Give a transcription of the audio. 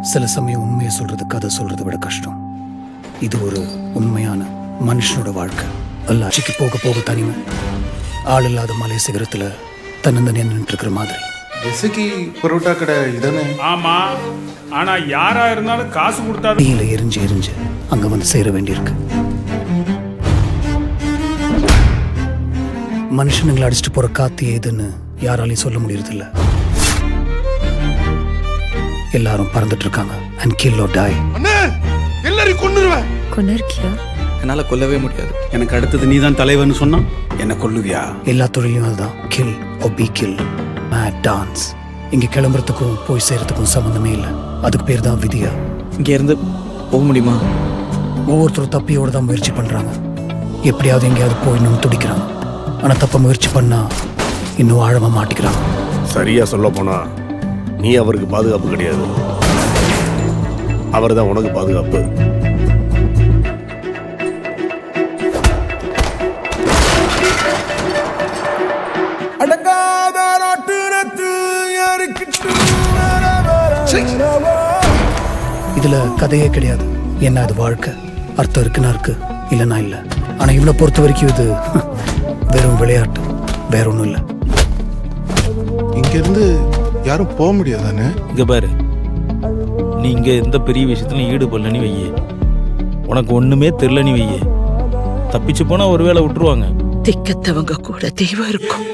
சில சமயம் உண்மையை சொல்றது கதை சொல்றதை விட கஷ்டம். இது ஒரு உண்மையான மனுஷனோட வாழ்க்கை. அல்லாட்சிக்கு போக போக தனிமை, ஆள் இல்லாத மலை சிகரத்துல தன்னந்தனியா நின்று இருக்கிற மாதிரி. ஜெசிக்கு பரோட்டா கடை இதானே? ஆமா, ஆனா யாரா இருந்தாலும் காசு கொடுத்தா தீயில எரிஞ்சு எரிஞ்சு அங்க வந்து சேர வேண்டியிருக்கு. மனுஷனுங்களை அடிச்சுட்டு போற காத்து ஏதுன்னு யாராலையும் சொல்ல முடியறதில்ல. எல்லாரும் பறந்துட்டு இருக்காங்க. and kill or die. எல்லாரையும் கொன்னுருவேன். கொன்னிருக்கியா? என்னால கொல்லவே முடியாது. எனக்கு அடுத்தது நீதான் தலைவன்னு சொன்னா என்ன கொல்லுவியா? எல்லா தொழிலையும் அதுதான், kill or be killed. mad dance. இங்க கிளம்புறதுக்கும் போய் சேரத்துக்கும் சம்பந்தமே இல்லை. அதுக்கு பேர் தான் விதியா. இங்க இருந்து போக முடியுமா? ஒவ்வொருத்தரும் தப்பியோட தான் முயற்சி பண்றாங்க. எப்படியாவது எங்கேயாவது போயிடணும்னு துடிக்கிறாங்க. ஆனா தப்ப முயற்சி பண்ணா இன்னும் ஆழமா மாட்டிக்கிறாங்க. சரியா சொல்ல போனா நீ அவருக்கு பாதுகாப்பு கிடையாது, அவர் தான் உனக்கு பாதுகாப்பு. இதுல கதையே கிடையாது. என்ன அது வாழ்க்கை, அர்த்தம் இருக்குன்னா இருக்கு, இல்லைன்னா இல்லை. ஆனா இவனை பொறுத்த வரைக்கும் இது வெறும் விளையாட்டு, வேற ஒன்றும் இல்லை. இங்க இருந்து யாரும் போக முடியாதானே? இங்க பாரு, நீ இங்க எந்த பெரிய விஷயத்துலையும் ஈடுபடலன்னு வையே, உனக்கு ஒண்ணுமே தெரியலன்னு வையே, தப்பிச்சு போனா ஒருவேளை விட்டுருவாங்க. திக்கத்தவங்க கூட தெய்வம் இருக்கும்.